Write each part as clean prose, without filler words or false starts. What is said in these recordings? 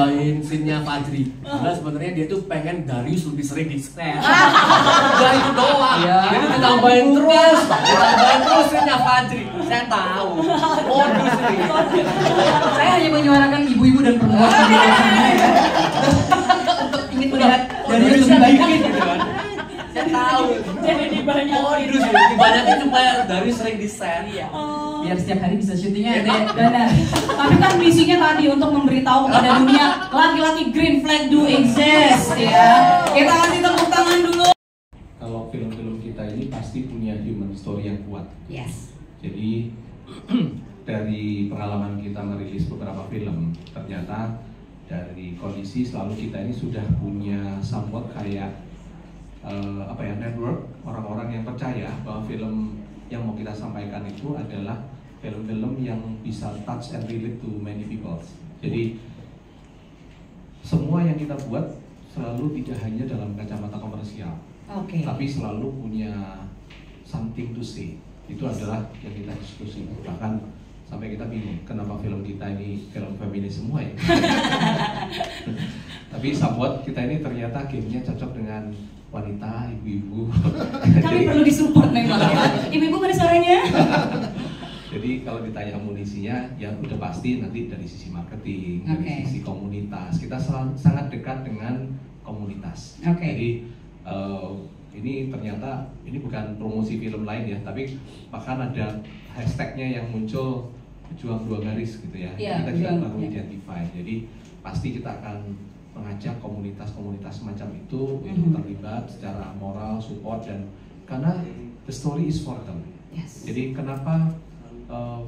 nambahin scene-nya Fajri. Karena sebenarnya dia tuh pengen Darius lebih sering di set. Udah itu doang. Jadi ditambahin terus scene-nya Fajri. Saya tahu. Modus nih. Saya hanya menyuarakan ibu-ibu dan perempuan untuk ingin melihat Darius lebih banyak gitu kan. Saya tahu. Jadi dibanyak. Modus nih. Dibanyakin supaya Darius sering di set. Biar setiap hari bisa syutingnya benar. Tapi kan misinya tadi untuk memberitahu kepada dunia laki-laki green flag do exist ya. Kita kasih tepuk tangan dulu. Kalau film-film kita ini pasti punya human story yang kuat. Yes. Jadi dari pengalaman kita merilis beberapa film, ternyata dari kondisi selalu kita ini sudah punya somewhat kayak network orang-orang yang percaya bahwa film yang mau kita sampaikan itu adalah film-film yang bisa touch and relate to many people. Jadi semua yang kita buat selalu tidak hanya dalam kacamata komersial, tapi selalu punya something to say. Itu adalah yang kita diskusi. Bahkan sampai kita bingung kenapa film kita ini film feminis semua ya. Tapi somewhat kita ini ternyata gamenya cocok dengan wanita, ibu-ibu. Kami perlu disupport memang ya. Ibu-ibu mana suaranya? Jadi kalau ditanya amunisinya, ya udah pasti nanti dari sisi marketing, dari sisi komunitas. Kita sangat dekat dengan komunitas. Jadi ini ternyata ini bukan promosi film lain ya, tapi bahkan ada hashtagnya yang muncul Juang Dua Garis gitu ya. Kita juga baru identify. Jadi pasti kita akan mengajak komunitas-komunitas semacam itu untuk terlibat secara moral, support, dan karena the story is for them. Jadi kenapa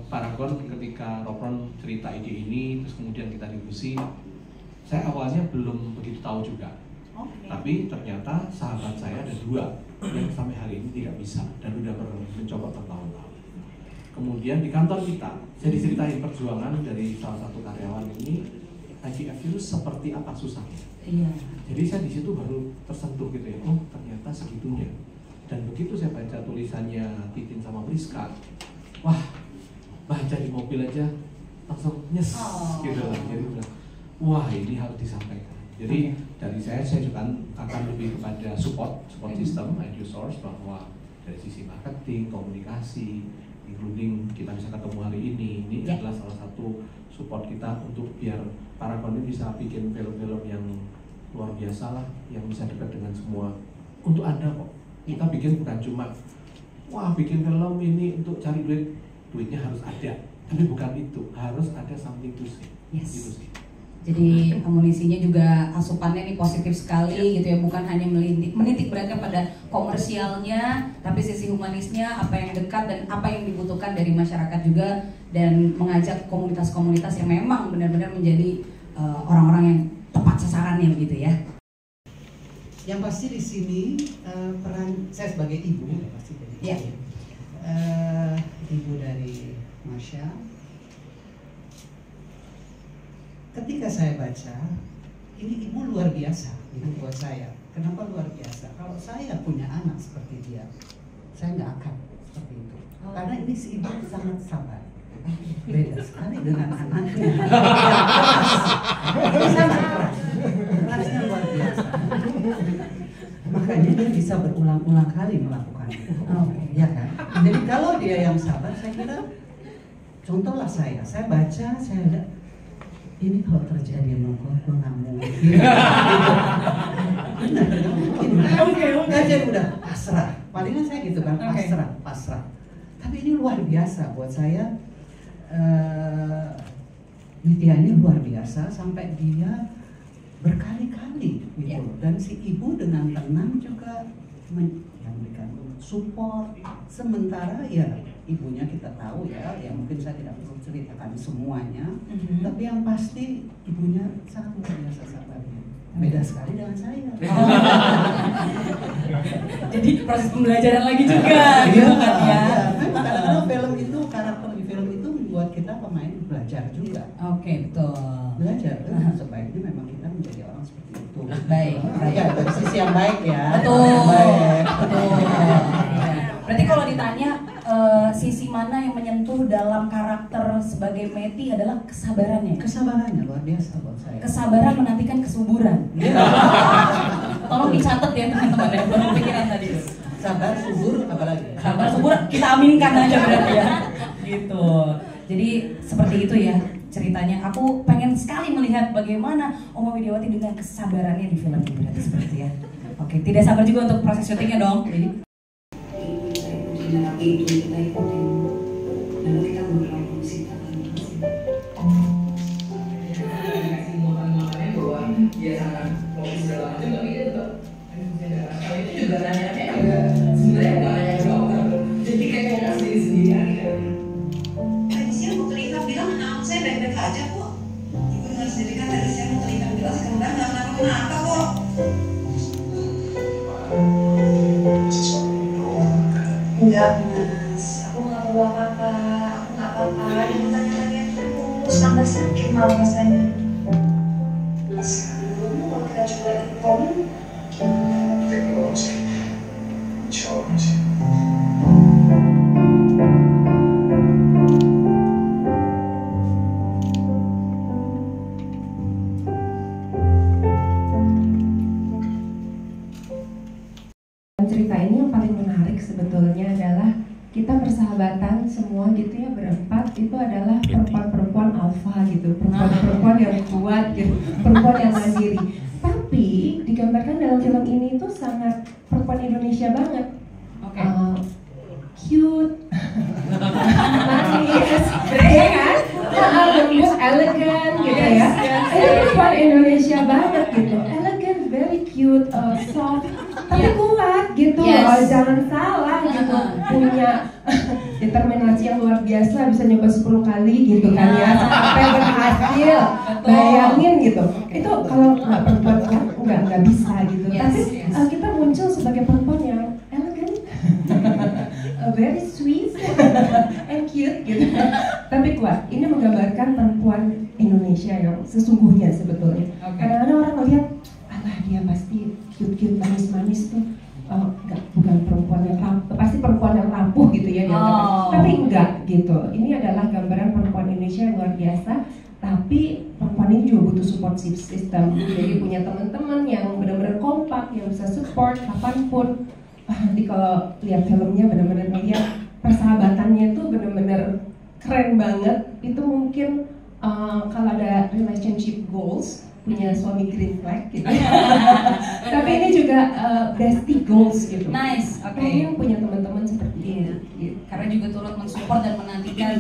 Paragon ketika Ropron cerita ide ini, terus kemudian kita diskusi, saya awalnya belum begitu tahu juga. Tapi ternyata sahabat saya ada dua yang sampai hari ini tidak bisa dan udah mencoba bertahun-tahun. Kemudian di kantor kita, saya diceritain perjuangan dari salah satu karyawan ini, IVF itu seperti apa susahnya. Jadi saya di situ baru tersentuh gitu ya, oh ternyata segitunya. Dan begitu saya baca tulisannya Titin sama Priska, wah baca di mobil aja langsung nyes gitu lah. Jadi udah, wah ini harus disampaikan. Jadi dari saya juga akan lebih kepada support system, idea source, bahwa dari sisi marketing, komunikasi, including kita bisa ketemu hari ini adalah salah satu support kita untuk biar Paragon ini bisa bikin film-film yang luar biasa lah, yang bisa dekat dengan semua. Untuk Anda kok, kita bikin bukan cuma wah bikin film ini untuk cari duitnya harus ada, tapi bukan itu, harus ada something to say. Gitu sih. Jadi amunisinya juga asupannya nih positif sekali gitu ya, bukan hanya menitik beratkan pada komersialnya, tapi sisi humanisnya, apa yang dekat dan apa yang dibutuhkan dari masyarakat juga, dan mengajak komunitas-komunitas yang memang benar-benar menjadi orang-orang yang tepat sasarannya begitu ya. Yang pasti di sini peran saya sebagai ibu pasti dari ibu dari Masya. Ketika saya baca, ini ibu luar biasa itu buat saya. Kenapa luar biasa? Kalau saya punya anak seperti dia, saya nggak akan seperti itu. Karena ini si ibu sangat sabar. Beda sekali dengan anaknya. Sangat keras. Kerasnya luar biasa. Makanya dia bisa berulang-ulang kali melakukan itu. Ya kan? Jadi kalau dia yang sabar, saya kira contohlah saya baca, saya lihat ini kalau terjadi sama gue nggak mungkin. Benar, nggak mungkin. Nggak jadi udah pasrah. Palingan saya gitu kan, pasrah. Tapi ini luar biasa buat saya. Nitya ini luar biasa sampai dia berkali-kali gitu. Dan si ibu dengan tenang juga memberikan support. Sementara ya ibunya kita tahu ya mungkin saya tidak perlu ceritakan semuanya, tapi yang pasti ibunya sangat luar biasa sabarnya. Beda sekali dengan saya. Jadi proses pembelajaran lagi juga gitu kan ya. Memang kadang-kadang film itu, karakter di film itu membuat kita pemain belajar juga. Betul. Belajar, sebaiknya memang kita menjadi orang seperti itu. Baik. Ya, dari sisi yang baik ya. Betul. Berarti kalau ditanya sisi mana yang menyentuh dalam karakter sebagai Meti adalah kesabarannya. Kesabarannya luar biasa buat saya. Kesabaran menantikan kesuburan. Tolong dicatat ya teman-teman ya, baru pikiran tadi. Sabar, subur, apalagi? Sabar, subur, kita aminkan aja berarti ya. Gitu. Jadi seperti itu ya ceritanya. Aku pengen sekali melihat bagaimana Oma Widiawati dengan kesabarannya di film ini, berarti seperti ya. Oke, tidak sabar juga untuk proses syutingnya dong. Jadi kita ikutin. Lalu kita ngobrol musik dia sangat fokus dalam itu, tapi dia tetap kali itu juga nanya-nanya juga sebenarnya nggak nanya jawab, jadi kayak ngomong sendiri-sendirian gitu. Tadi siang mau terlihat bilang anak saya baik-baik aja kok. Ibu dengar sendiri kan tadi siang mau terlihat bilang sekarang nggak kenapa kok. Enggak mas, aku nggak perlu apa-apa, aku nggak apa-apa. Jangan tanya-tanya terus, tambah sakit malah rasanya. Sekarang kalau kita coba komen, teknologi, challenge. Cerita ini yang paling menarik sebetulnya adalah kita persahabatan semua gitu ya, berempat itu adalah perempuan-perempuan alfa gitu, perempuan-perempuan yang kuat gitu, perempuan yang mandiri. Tapi digambarkan dalam film ini itu sangat perempuan Indonesia banget. Cute, manis, ya kan? Lembut, elegan gitu ya. Ini perempuan Indonesia banget gitu, elegan, very cute, soft, tapi kuat gitu loh, jangan salah gitu, punya determinasi yang luar biasa, bisa nyoba 10 kali gitu kan ya, sampai berhasil. Bayangin gitu, itu kalau nggak perempuan kan nggak bisa gitu. Tapi kita muncul sebagai perempuan yang elegan, very sweet and cute gitu, tapi kuat. Ini menggambarkan perempuan Indonesia yang sesungguhnya sebetulnya. Kadang-kadang orang melihat, alah dia pasti cute-cute, manis-manis tuh, bukan perempuan yang rapuh, pasti perempuan yang rapuh gitu ya dianggapnya. Tapi enggak gitu. Ini adalah gambaran perempuan Indonesia yang luar biasa. Tapi perempuan ini juga butuh support system. Jadi punya teman-teman yang benar-benar kompak, yang bisa support kapanpun. Nanti kalau lihat filmnya benar-benar lihat persahabatannya itu benar-benar keren banget. Itu mungkin kalau ada relationship goals, punya suami green flag gitu. Tapi ini juga bestie goals gitu. Nice, oke. Pengen punya teman-teman seperti ini. Gitu. Karena juga turut mensupport dan menantikan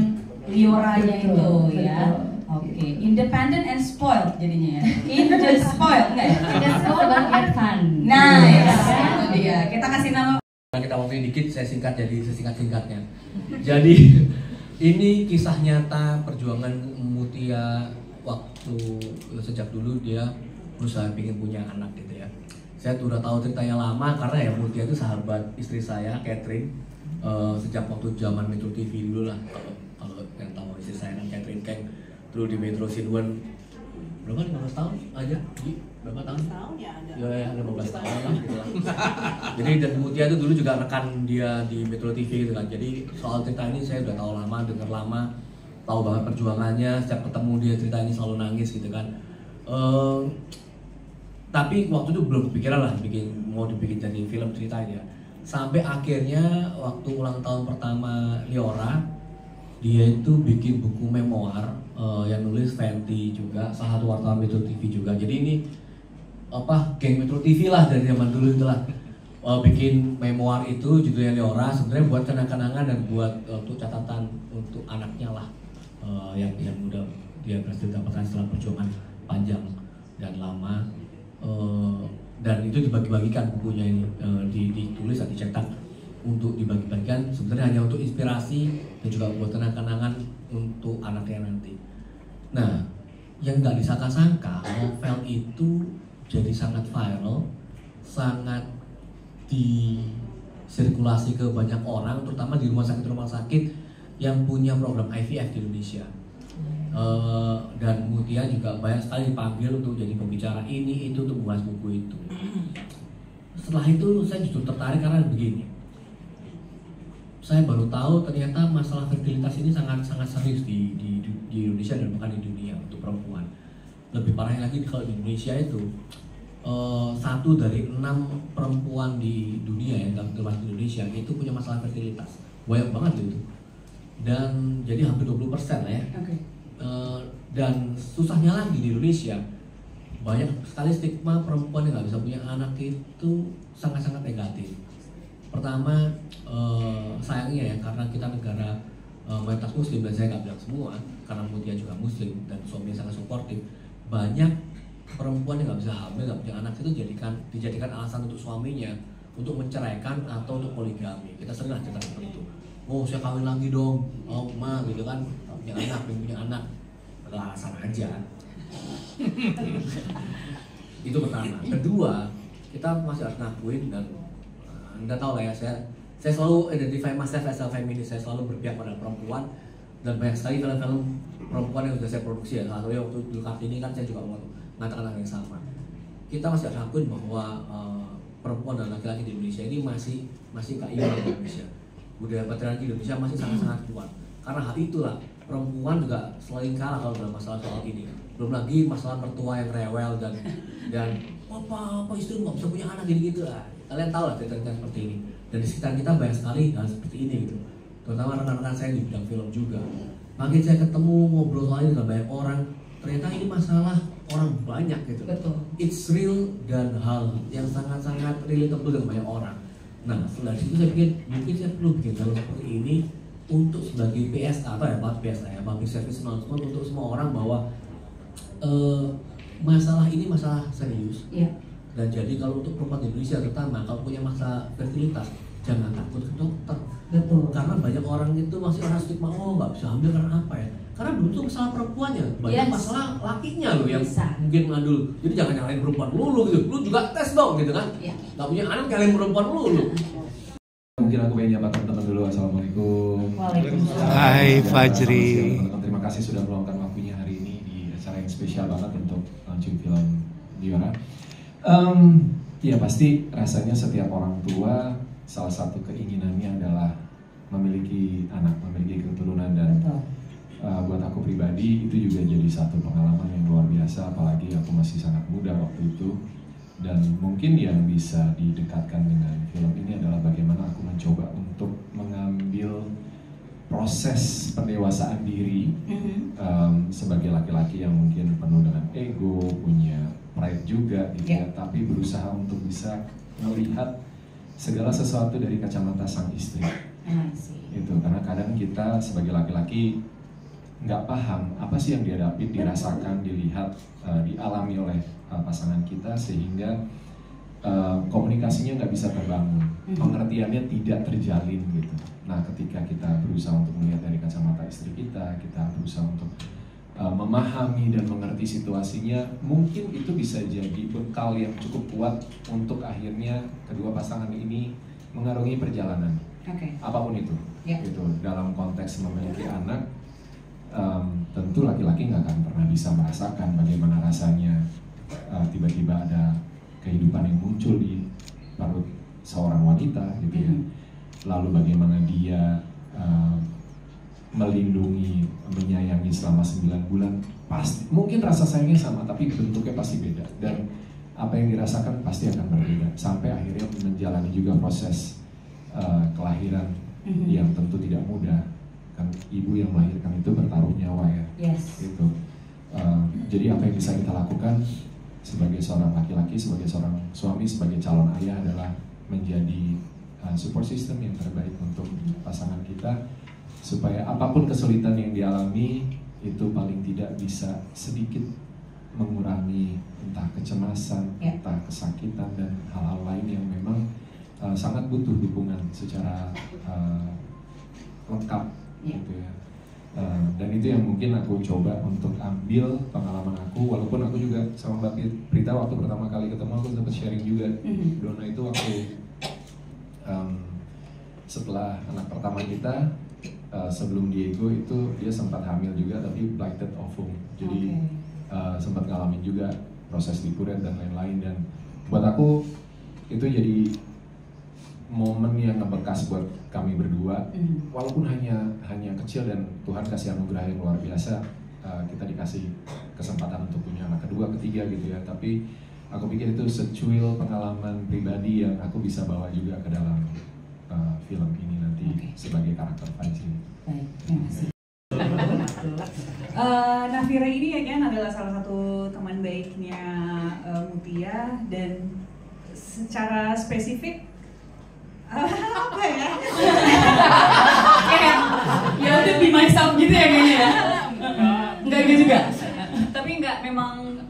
Lioranya itu ya. Oke, independent and spoiled jadinya ya. In the spoiled, enggak ya? In the spoiled but yet fun. Nice, itu dia. Kita kasih nama. Kita waktunya dikit, saya singkat jadi sesingkat-singkatnya. Jadi ini kisah nyata perjuangan Mutia waktu sejak dulu dia berusaha ingin punya anak gitu ya. Saya udah tahu ceritanya lama karena ya Mutia itu sahabat istri saya, Catherine, sejak waktu zaman Metro TV dulu lah. Kalau yang tahu istri saya kan Catherine Kang dulu di Metro Sinuan berapa 15 tahun aja, berapa tahun? Tahun ya ada. Ya 15 tahun lah gitu lah. Jadi dan Mutia itu dulu juga rekan dia di Metro TV gitu kan. Jadi soal cerita ini saya udah tahu lama, dengar lama, tahu banget perjuangannya. Setiap ketemu dia cerita ini selalu nangis gitu kan. Tapi waktu itu belum kepikiran lah mau dibikin jadi film ceritanya. Sampai akhirnya waktu ulang tahun pertama Liora, dia itu bikin buku memoir yang nulis Fenty juga, salah satu wartawan Metro TV juga. Jadi ini geng Metro TV lah dari zaman dulu itulah. Bikin memoir itu judulnya Liora, sebenarnya buat kenang-kenangan dan buat untuk catatan untuk anaknya lah, yang udah dia berhasil dapatkan setelah perjuangan panjang dan lama. Dan itu dibagi-bagikan bukunya ini, ditulis dan dicetak untuk dibagi-bagikan sebenarnya hanya untuk inspirasi dan juga buat kenang-kenangan untuk anaknya nanti. Nah, yang nggak disangka-sangka novel itu jadi sangat viral, sangat disirkulasi ke banyak orang, terutama di rumah sakit yang punya program IVF di Indonesia. Dan Mutia juga banyak sekali dipanggil untuk jadi pembicara ini itu untuk membahas buku itu. Setelah itu saya justru tertarik karena begini, saya baru tahu ternyata masalah fertilitas ini sangat serius di Indonesia dan bahkan di dunia untuk perempuan. Lebih parahnya lagi kalau di Indonesia itu 1 dari 6 perempuan di dunia yang termasuk di Indonesia itu punya masalah fertilitas. Banyak banget itu. Dan jadi hampir 20% lah ya. Okay. Dan susahnya lagi di Indonesia banyak sekali stigma perempuan yang nggak bisa punya anak itu sangat-sangat negatif. Pertama, sayangnya ya karena kita negara mayoritas muslim dan saya nggak bilang semua karena Mutia juga muslim dan suaminya sangat suportif, banyak perempuan yang nggak bisa hamil, nggak punya anak itu dijadikan alasan untuk suaminya untuk menceraikan atau untuk poligami. Kita sering lah cerita seperti itu. Oh saya kawin lagi dong, oh ma gitu kan, punya anak, belum punya anak, alasan aja. Itu pertama. Kedua, kita masih harus ngakuin dan Anda tahu lah ya, saya selalu identify myself as a feminist, saya selalu berpihak pada perempuan dan banyak sekali film-film perempuan yang sudah saya produksi ya. Salah satunya waktu Dulu Kartini kan saya juga mengatakan hal yang sama. Kita masih harus ngakuin bahwa perempuan dan laki-laki di Indonesia ini masih keimbang di Indonesia. Budaya patriarki Indonesia masih sangat kuat. Karena hal itulah perempuan juga selalu kalah kalau dalam masalah soal ini. Belum lagi masalah mertua yang rewel dan apa istri nggak bisa punya anak gitu lah. Kalian tahu lah cerita-cerita seperti ini. Dan di sekitar kita banyak sekali hal seperti ini gitu. Terutama rekan-rekan saya di bidang film juga. Makin saya ketemu ngobrol soal ini dengan banyak orang, ternyata ini masalah orang banyak gitu. Betul. It's real dan hal yang sangat-sangat relatable dengan banyak orang. Nah, setelah itu saya pikir mungkin saya perlu bikin hal seperti ini untuk sebagai PSA atau ya PSA ya, public service announcement untuk semua orang bahwa masalah ini masalah serius. Yeah. Dan jadi kalau untuk perempuan di Indonesia terutama kalau punya masalah fertilitas jangan takut ke dokter. Betul. Karena banyak orang itu masih orang stigma, oh nggak bisa hamil karena apa ya? Karena belum tuh masalah perempuannya, banyak masalah lakinya loh yang mungkin mengandung. Jadi jangan nyalain perempuan lulu gitu, lu juga tes dong gitu kan? Nggak punya anak nyalain perempuan lulu. Mungkin aku pengen nyapa teman-teman dulu. Assalamualaikum. Waalaikumsalam. Hai Fajri. Terima kasih sudah meluangkan waktunya hari ini di acara yang spesial banget untuk launching film Diora. Ya pasti rasanya setiap orang tua salah satu keinginannya adalah memiliki anak, memiliki keturunan dan buat aku pribadi itu juga jadi satu pengalaman yang luar biasa, apalagi aku masih sangat muda waktu itu. Dan mungkin yang bisa didekatkan dengan film ini adalah bagaimana aku mencoba untuk mengambil proses pendewasaan diri sebagai laki-laki yang mungkin penuh dengan ego, punya pride juga gitu ya, tapi berusaha untuk bisa melihat segala sesuatu dari kacamata sang istri. Itu karena kadang kita sebagai laki-laki nggak paham apa sih yang dihadapi, dirasakan, dilihat, dialami oleh pasangan kita sehingga komunikasinya nggak bisa terbangun, pengertiannya tidak terjalin gitu. Nah, ketika kita berusaha untuk melihat dari kacamata istri kita berusaha untuk memahami dan mengerti situasinya, mungkin itu bisa jadi bekal yang cukup kuat untuk akhirnya kedua pasangan ini mengarungi perjalanan, apapun itu. Gitu. Dalam konteks memiliki anak, tentu laki-laki nggak akan pernah bisa merasakan bagaimana rasanya tiba-tiba ada kehidupan yang muncul di perut seorang wanita gitu ya. Lalu bagaimana dia melindungi, menyayangi selama 9 bulan, pasti mungkin rasa sayangnya sama tapi bentuknya pasti beda dan apa yang dirasakan pasti akan berbeda sampai akhirnya menjalani juga proses kelahiran yang tentu tidak mudah. Kan ibu yang melahirkan itu bertaruh nyawa ya. Gitu. Jadi apa yang bisa kita lakukan sebagai seorang laki-laki, sebagai seorang suami, sebagai calon ayah adalah menjadi support system yang terbaik untuk pasangan kita supaya apapun kesulitan yang dialami itu paling tidak bisa sedikit mengurangi entah kecemasan, entah kesakitan dan hal-hal lain yang memang sangat butuh dukungan secara lengkap gitu ya. Dan itu yang mungkin aku coba untuk ambil pengalaman aku, walaupun aku juga sama Mbak Prita waktu pertama kali ketemu aku sempat sharing juga. Dona itu waktu setelah anak pertama kita, sebelum Diego itu dia sempat hamil juga tapi blighted ovum, jadi sempat ngalamin juga proses likuret dan lain-lain. Dan buat aku itu jadi momen yang ngebekas buat kami berdua, walaupun hanya kecil dan Tuhan kasih anugerah yang luar biasa, kita dikasih kesempatan untuk punya anak kedua, ketiga gitu ya. Tapi aku pikir itu secuil pengalaman pribadi yang aku bisa bawa juga ke dalam film ini nanti sebagai karakter Fajri. Baik, terima kasih. Nafira ini ya kan adalah salah satu teman baiknya Mutia, dan secara spesifik apa ya? Ya udah be myself gitu ya kayaknya ya. Enggak gitu juga. Tapi enggak, memang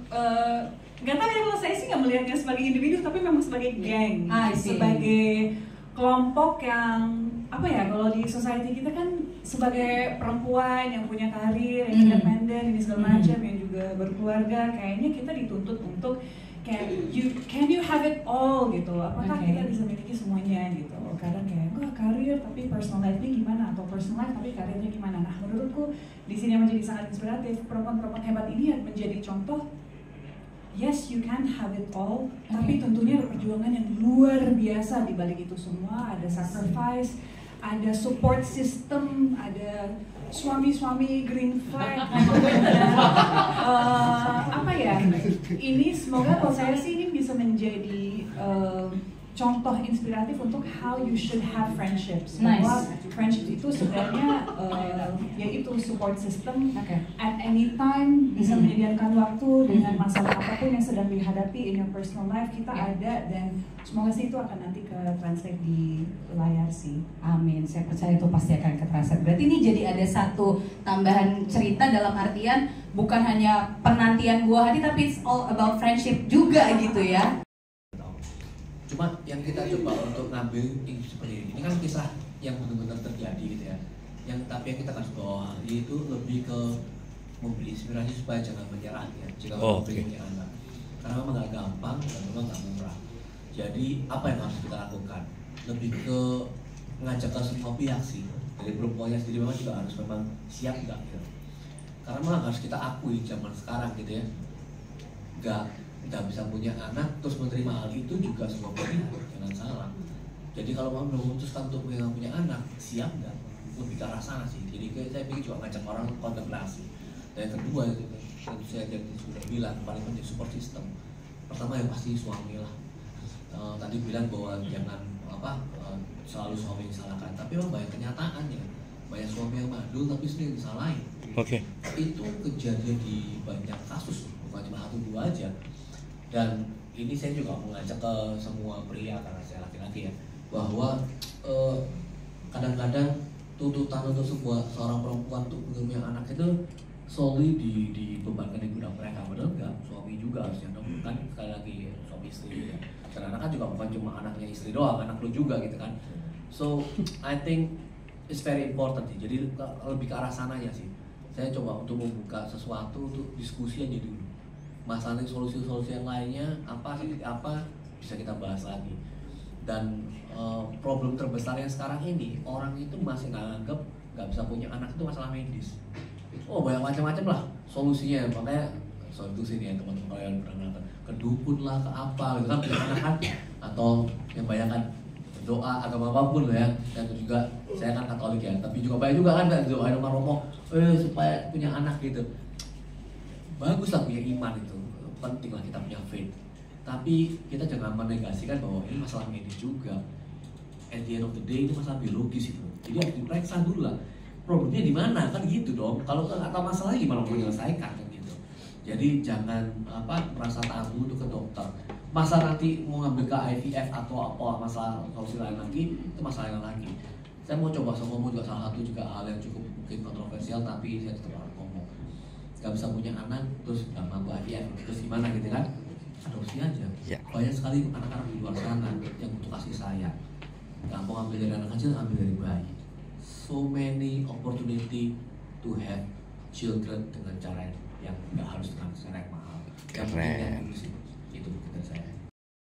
nggak tahu ya, kalau saya sih nggak melihatnya sebagai individu, tapi memang sebagai geng, sebagai kelompok yang apa ya, kalau di society kita kan sebagai perempuan yang punya karir, yang independen, ini segala macam, yang juga berkeluarga, kayaknya kita dituntut untuk kayak can you have it all gitu, apakah kita bisa miliki semuanya gitu. Kadang kayak karir tapi personal life-nya gimana, atau personal life tapi karirnya gimana. Nah, menurutku di sini yang menjadi sangat inspiratif, perempuan-perempuan hebat ini menjadi contoh. Yes, you can have it all, tapi tentunya ada perjuangan yang luar biasa di balik itu semua. Ada sacrifice, ada support system, ada suami-suami green flag. Apa ya? Ini semoga kalau saya sih ini bisa menjadi contoh inspiratif untuk how you should have friendships. Bahwa friendship itu sebenarnya yaitu support system. At any time bisa menyediakan waktu dengan masalah apapun yang sedang dihadapi in your personal life, kita ada, dan semoga sih itu akan nanti ke translate di layar sih. Amin, saya percaya itu pasti akan ke-translate. Berarti ini jadi ada satu tambahan cerita dalam artian bukan hanya penantian buah hati, tapi it's all about friendship juga gitu ya. Cuma yang kita coba untuk ngambil ini seperti ini kan kisah yang benar-benar terjadi gitu ya. Tapi yang kita kasih bawa itu lebih ke memberi inspirasi supaya jangan menyerah ya jika punya anak. Karena memang nggak gampang dan memang nggak murah. Jadi apa yang harus kita lakukan? Lebih ke mengajak ke semua pihak sih. Dari perempuannya sendiri memang juga harus memang siap nggak gitu. Karena memang harus kita akui zaman sekarang gitu ya. Nggak bisa punya anak terus menerima hal itu juga sebuah pilihan, jangan salah. Jadi kalau mau memutuskan untuk punya anak, siap nggak? Lebih ke arah sana sih. Jadi saya pikir juga ngajak orang kontemplasi. Dan yang kedua itu tentu saya sudah bilang paling penting support system. Pertama yang pasti suami lah. Tadi bilang bahwa jangan selalu suami yang disalahkan, tapi memang banyak kenyataannya. Banyak suami yang mandul tapi sering disalahin. Itu kejadian di banyak kasus, bukan cuma 1-2 aja. Dan ini saya juga mengajak ke semua pria karena saya laki-laki ya, bahwa kadang-kadang tuntutan untuk seorang perempuan untuk punya anak itu solely dibebankan di pundak mereka, padahal enggak, suami juga harusnya dong, kan sekali lagi suami istri ya. Karena anak kan juga bukan cuma anaknya istri doang, anak lu juga gitu kan. So I think it's very important sih. Jadi lebih ke arah sananya sih. Saya coba untuk membuka sesuatu untuk diskusi aja dulu. Masalah solusi-solusi yang lainnya apa bisa kita bahas lagi. Dan problem terbesarnya sekarang ini, orang itu masih nganggap nggak bisa punya anak itu masalah medis. Oh banyak macam-macam lah solusinya, makanya soal itu sini ya teman-teman kalian pernah ke dukun lah, ke apa gitu kan, punya anak kan, atau yang banyak kan doa agama apapun ya. Dan juga saya kan Katolik ya, tapi juga banyak juga kan doa sama romo supaya punya anak gitu. Bagus lah punya iman itu, penting lah kita punya faith. Tapi kita jangan menegasikan bahwa ini masalah medis juga. At the end of the day ini masalah biologis itu. Jadi harus diperiksa dulu lah. Problemnya di mana kan gitu dong. Kalau nggak tahu masalahnya gimana mau menyelesaikan kan gitu. Jadi jangan merasa tabu untuk ke dokter. Masa nanti mau ngambil ke IVF atau apa masalah solusi lain lagi, itu masalah lain lagi. Saya mau coba ngomong juga salah satu juga hal yang cukup mungkin kontroversial, tapi saya tetap harus ngomong. Gak bisa punya anak terus gak mampu IVF terus gimana gitu kan, adopsi aja. Banyak sekali anak-anak di luar sana yang butuh kasih sayang. Gak mau ambil dari anak kecil, ambil dari bayi. So many opportunity to have children dengan cara yang gak harus dengan cara yang mahal. Keren. Itu dari saya.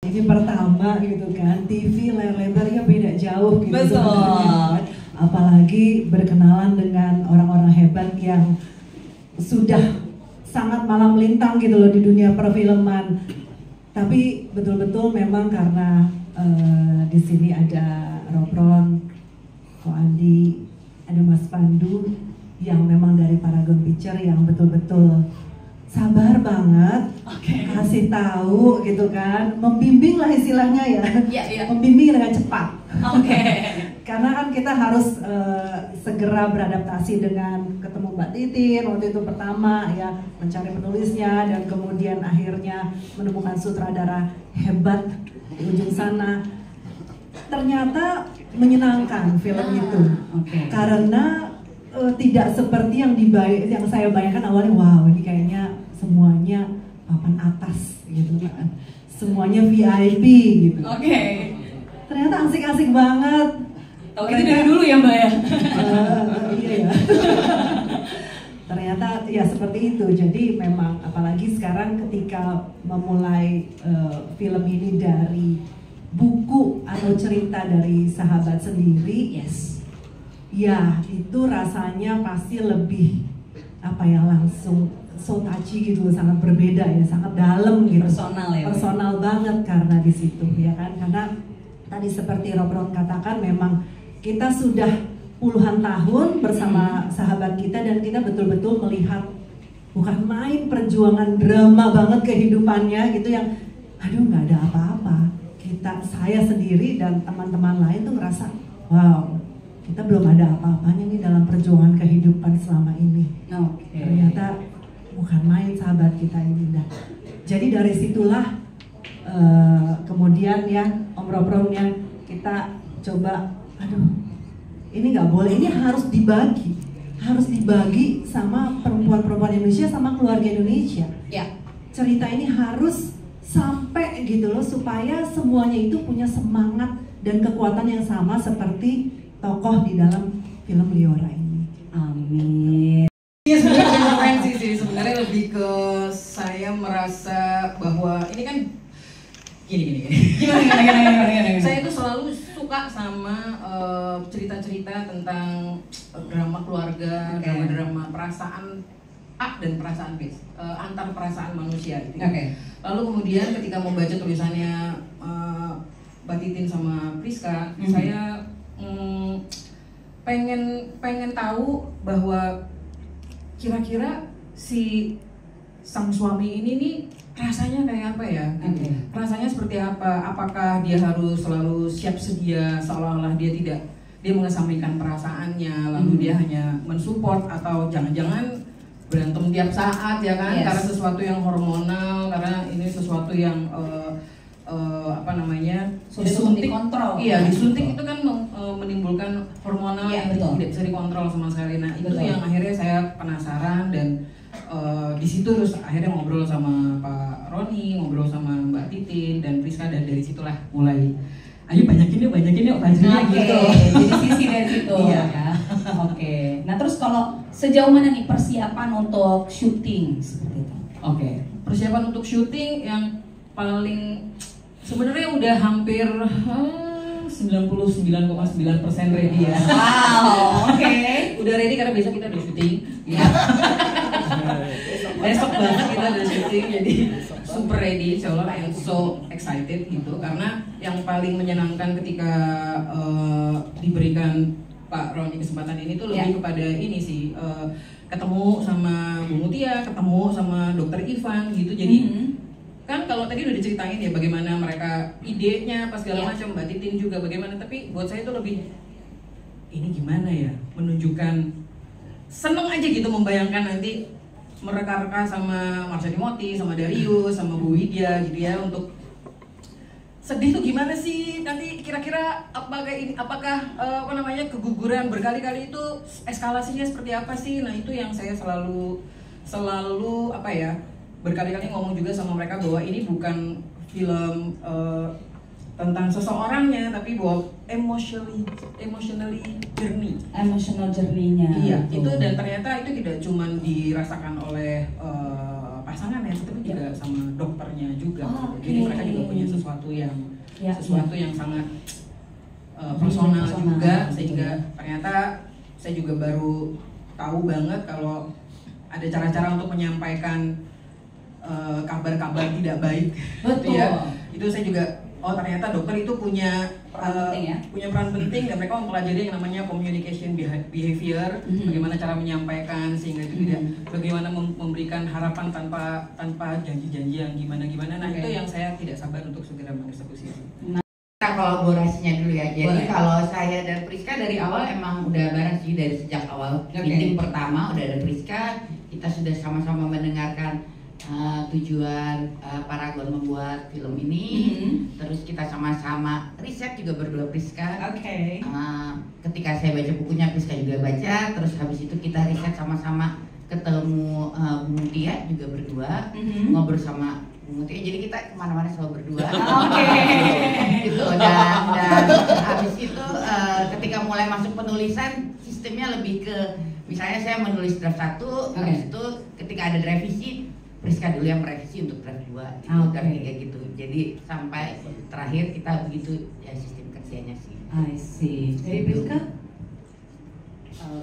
Ini pertama gitu kan, TV layar lebarnya beda jauh gitu. Betul. Apalagi berkenalan dengan orang-orang hebat yang sudah sangat malam melintang gitu loh di dunia perfilman. Tapi betul-betul memang karena Di sini ada Robron, Ko Andi, ada Mas Pandu yang memang dari Paragon Picture yang betul-betul sabar banget, kasih tahu gitu kan, membimbing lah istilahnya ya, membimbing dengan cepat. Karena kan kita harus segera beradaptasi dengan ketemu Mbak Titin waktu itu pertama ya, mencari penulisnya dan kemudian akhirnya menemukan sutradara hebat di ujung sana. Ternyata menyenangkan film itu, karena tidak seperti yang saya bayangkan awalnya. Wow, ini kayaknya semuanya papan atas gitu kan, semuanya VIP gitu. Ternyata asik-asik banget. Tahu itu dari dulu ya Mbak ya? Iya ya. Ternyata ya seperti itu. Jadi memang apalagi sekarang ketika memulai film ini dari buku atau cerita dari sahabat sendiri, ya itu rasanya pasti lebih apa ya, langsung so touchy gitu, sangat berbeda ya, sangat dalam gitu, personal banget karena di situ ya kan. Karena tadi seperti Robron katakan, memang kita sudah puluhan tahun bersama sahabat kita dan kita betul-betul melihat bukan main perjuangan drama banget kehidupannya gitu yang aduh nggak ada apa-apa. Saya sendiri dan teman-teman lain tuh ngerasa wow, kita belum ada apa-apanya nih dalam perjuangan kehidupan selama ini. Ternyata bukan main sahabat kita ini. Jadi dari situlah kemudian ya Om Robron ya, kita coba, aduh ini nggak boleh, ini harus dibagi sama perempuan-perempuan Indonesia sama keluarga Indonesia. Cerita ini harus sampai gitu loh, supaya semuanya itu punya semangat dan kekuatan yang sama seperti tokoh di dalam film Liora ini. Amin. Iya, sebenarnya intervensi sih, sebenarnya lebih ke saya merasa bahwa ini kan gini. Gimana? Saya itu selalu suka sama cerita-cerita tentang drama keluarga, drama perasaan A dan perasaan B, antar perasaan manusia gitu. Lalu kemudian ketika membaca tulisannya Mbak Titin sama Priska, saya pengen tahu bahwa kira-kira si sang suami ini nih rasanya kayak apa ya? Rasanya seperti apa? Apakah dia harus selalu siap sedia seolah-olah dia mengesampingkan perasaannya, lalu dia hanya mensupport, atau jangan-jangan berantem tiap saat ya kan, karena sesuatu yang hormonal, karena ini sesuatu yang disuntik kontrol. Iya, disuntik itu kan menimbulkan hormonal yang tidak bisa dikontrol sama sekali. Nah, itu yang akhirnya saya penasaran, dan di situ terus akhirnya ngobrol sama Pak Roni, ngobrol sama Mbak Titin dan Priska, dan dari situlah mulai ayo banyakin yuk Fajrinya gitu. Jadi sisi dari situ. Ya. Nah terus kalau sejauh mana nih persiapan untuk syuting seperti itu? Persiapan untuk syuting yang paling sebenarnya udah hampir 99,9% ready ya. Wow, udah ready karena besok kita udah syuting. Besok banget kita udah syuting, jadi super ready, insyaallah, and so excited gitu. Karena yang paling menyenangkan ketika diberikan Pak Roni kesempatan ini tuh lebih kepada ini sih, ketemu sama Bu Mutia, ketemu sama Dokter Ivan gitu. Jadi kan kalau tadi udah diceritain ya bagaimana mereka idenya pas segala macam, Mbak Titin juga bagaimana, tapi buat saya itu lebih ini gimana ya, menunjukkan seneng aja gitu membayangkan nanti mereka-reka sama Marsha Timothy, sama Darius, sama Bu Widya gitu ya, untuk sedih tuh gimana sih nanti kira-kira apakah keguguran berkali-kali itu eskalasinya seperti apa sih. Nah itu yang saya selalu berkali-kali ngomong juga sama mereka bahwa ini bukan film tentang seseorangnya, tapi bahwa emotional journey-nya. Iya, itu, dan ternyata itu tidak cuma dirasakan oleh pasangan ya, tapi juga sama dokternya juga. Jadi mereka juga punya sesuatu yang sangat personal juga, sehingga ternyata saya juga baru tahu banget kalau ada cara-cara untuk menyampaikan kabar-kabar tidak baik. Betul. Ya, itu saya juga oh ternyata dokter itu punya peran penting dan mereka mempelajari yang namanya communication behavior, bagaimana cara menyampaikan sehingga itu tidak, bagaimana memberikan harapan tanpa janji-janji yang gimana. Nah itu yang saya tidak sabar untuk segera mengeksekusi. Kita kolaborasinya dulu ya. Jadi kalau saya dan Priska dari awal emang udah bareng sih dari sejak awal. Meeting pertama udah ada Priska, kita sudah sama-sama mendengarkan tujuan Paragon membuat film ini. Terus kita sama-sama riset juga berdua Priska. Ketika saya baca bukunya Priska juga baca. Terus habis itu kita riset sama-sama, ketemu Bu Mutia juga berdua, ngobrol sama Bu Mutia. Jadi kita kemana-mana selalu berdua. Gitu. Dan habis itu ketika mulai masuk penulisan, sistemnya lebih ke misalnya saya menulis draft 1, habis itu ketika ada revisi, Priska dulu yang merevisi untuk draft 2, draft 3 gitu. Jadi sampai terakhir kita begitu ya sistem kerjanya sih. I see. Jadi Priska?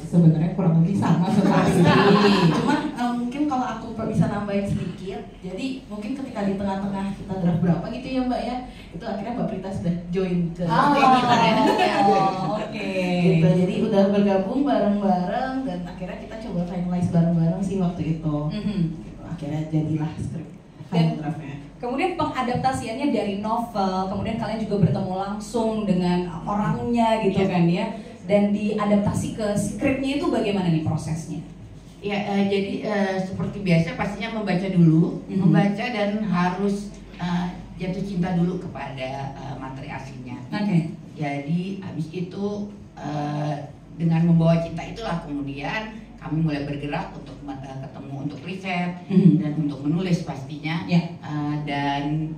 Sebenarnya kurang lebih sama seperti ini. Cuma mungkin kalau aku bisa nambahin sedikit, jadi mungkin ketika di tengah-tengah kita draft berapa gitu ya Mbak ya, itu akhirnya Mbak Prita sudah join ke kita ya. Gitu, jadi udah bergabung bareng-bareng dan akhirnya kita coba finalize bareng-bareng sih waktu itu. Akhirnya jadilah skrip final draftnya. Kemudian pengadaptasiannya dari novel, kemudian kalian juga bertemu langsung dengan orangnya gitu kan ya. Dan diadaptasi ke skripnya itu bagaimana nih prosesnya? Ya, jadi seperti biasa pastinya membaca dulu, membaca dan harus jatuh cinta dulu kepada materi aslinya. Jadi habis itu dengan membawa cinta itulah kemudian kami mulai bergerak untuk ketemu, untuk riset dan untuk menulis pastinya. Dan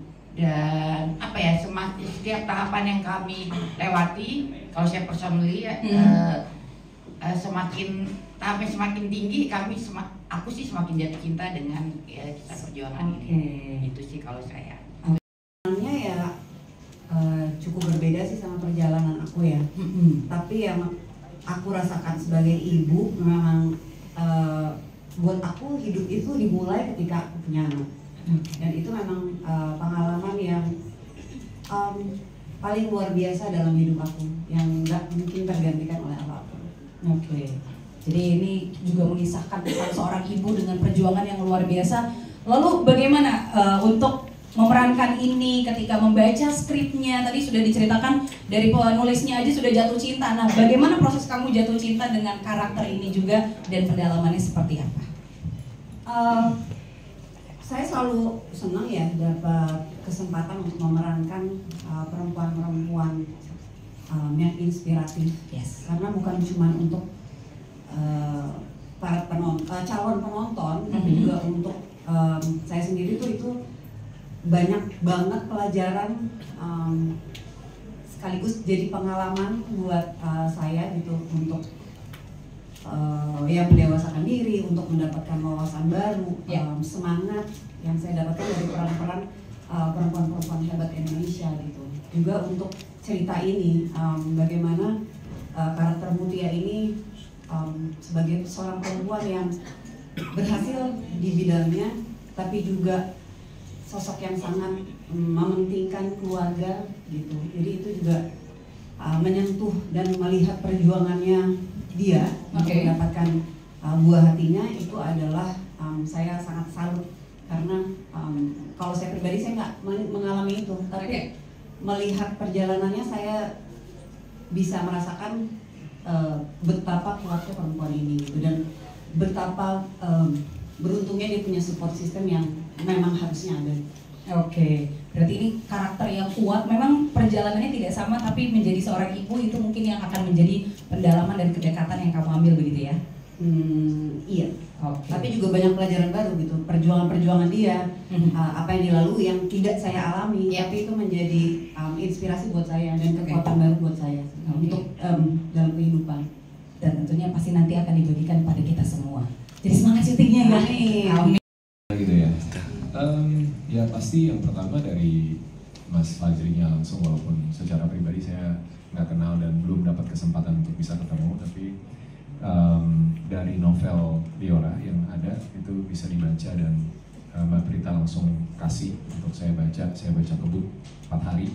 apa ya, setiap tahapan yang kami lewati, kalau saya personally semakin tahapnya semakin tinggi, aku sih semakin jatuh cinta dengan kisah perjuangan ini. Itu sih kalau saya. Perjalanannya ya cukup berbeda sih sama perjalanan aku ya. Tapi yang aku rasakan sebagai ibu memang buat aku hidup itu dimulai ketika aku punya anak. Dan itu memang pengalaman yang paling luar biasa dalam hidup aku, yang nggak mungkin tergantikan oleh apapun. Jadi ini juga mengisahkan tentang seorang ibu dengan perjuangan yang luar biasa. Lalu bagaimana untuk memerankan ini ketika membaca skripnya? Tadi sudah diceritakan dari penulisnya aja sudah jatuh cinta. Nah, bagaimana proses kamu jatuh cinta dengan karakter ini juga dan pendalamannya seperti apa? Saya selalu senang ya dapat kesempatan untuk memerankan perempuan-perempuan yang inspiratif. Karena bukan cuma untuk para calon penonton, tapi juga untuk saya sendiri tuh itu banyak banget pelajaran, sekaligus jadi pengalaman buat saya gitu untuk ya mendewasakan diri, untuk mendapatkan wawasan baru, semangat yang saya dapatkan dari peran-peran perempuan-perempuan hebat Indonesia gitu. Juga untuk cerita ini, bagaimana karakter Mutia ini sebagai seorang perempuan yang berhasil di bidangnya, tapi juga sosok yang sangat mementingkan keluarga gitu. Jadi itu juga menyentuh dan melihat perjuangannya dia untuk mendapatkan buah hatinya. Itu adalah saya sangat salut, karena kalau saya pribadi saya nggak mengalami itu, tapi melihat perjalanannya saya bisa merasakan betapa kuatnya perempuan ini gitu, dan betapa beruntungnya dia punya support system yang memang harusnya ada. Berarti ini karakter yang kuat. Memang perjalanannya tidak sama, tapi menjadi seorang ibu itu mungkin yang akan menjadi pendalaman dan kedekatan yang kamu ambil begitu ya? Iya. Tapi juga banyak pelajaran baru gitu, perjuangan-perjuangan dia, apa yang dilalui yang tidak saya alami, tapi itu menjadi inspirasi buat saya dan kekuatan baru buat saya untuk dalam kehidupan. Dan tentunya pasti nanti akan dibagikan pada kita semua. Jadi semangat syutingnya ya. Amin. Gitu ya. Ya pasti yang pertama dari Mas Fajrinya langsung, walaupun secara pribadi saya nggak kenal dan belum dapat kesempatan untuk bisa ketemu, tapi dari novel Liora yang ada itu bisa dibaca dan Mbak Prita langsung kasih untuk saya baca kebut 4 hari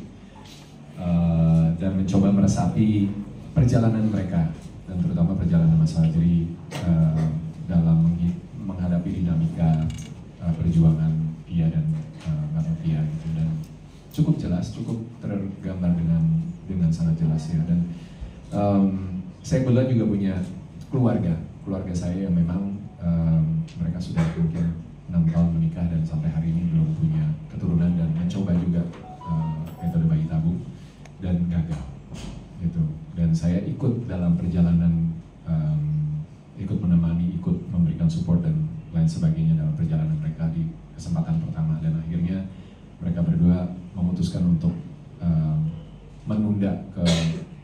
dan mencoba meresapi perjalanan mereka dan terutama perjalanan Mas Fajri dalam menghadapi dinamika perjuangan dia dan Mbak Mutia gitu, dan cukup jelas, cukup tergambar dengan sangat jelas ya. Dan saya kebetulan juga punya keluarga saya yang memang mereka sudah mungkin 6 tahun menikah dan sampai hari ini belum punya keturunan dan mencoba juga metode bayi tabung dan gagal gitu. Dan saya ikut dalam perjalanan, ikut menemani, ikut memberikan support dan lain sebagainya dalam perjalanan mereka di kesempatan pertama, dan akhirnya mereka berdua memutuskan untuk menunda ke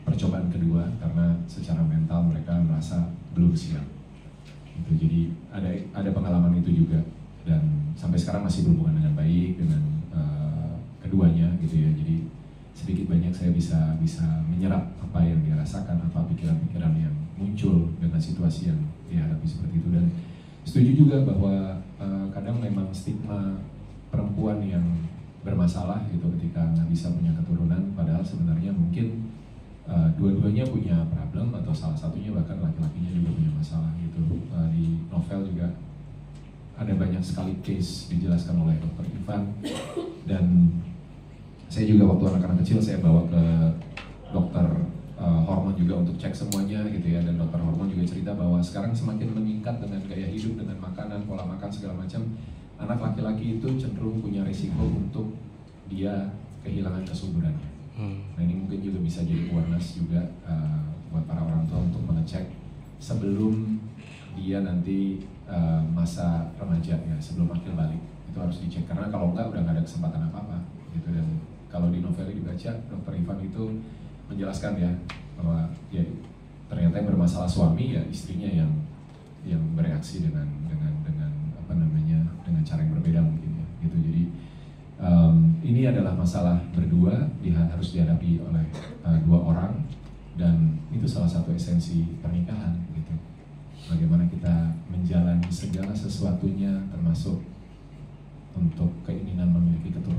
percobaan kedua karena secara mental mereka merasa belum siap gitu. Jadi ada pengalaman itu juga, dan sampai sekarang masih berhubungan dengan baik dengan keduanya gitu ya. Jadi sedikit banyak saya bisa menyerap apa yang dia rasakan, apa pikiran-pikiran yang muncul dengan situasi yang dihadapi seperti itu. Dan setuju juga bahwa kadang memang stigma perempuan yang bermasalah gitu ketika nggak bisa punya keturunan, padahal sebenarnya mungkin dua-duanya punya problem atau salah satunya bahkan laki-lakinya juga punya masalah gitu. Di novel juga ada banyak sekali case dijelaskan oleh Dr. Ivan, dan saya juga waktu anak-anak kecil saya bawa ke dokter hormon juga untuk cek semuanya gitu ya, dan dokter hormon juga cerita bahwa sekarang semakin meningkat dengan gaya hidup, dengan makanan, pola makan segala macam, anak laki-laki itu cenderung punya risiko untuk dia kehilangan kesuburannya. Nah ini mungkin juga bisa jadi awareness juga buat para orang tua untuk mengecek sebelum dia nanti masa remaja ya, sebelum akhir balik itu harus dicek, karena kalau enggak udah nggak ada kesempatan apa-apa gitu. Dan kalau di novel dibaca, Dr. Ivan itu menjelaskan ya bahwa ya ternyata yang bermasalah suami ya istrinya yang bereaksi dengan apa namanya, dengan cara yang berbeda mungkin ya gitu. Jadi ini adalah masalah berdua, harus dihadapi oleh dua orang, dan itu salah satu esensi pernikahan gitu. Bagaimana kita menjalani segala sesuatunya, termasuk untuk keinginan memiliki keturunan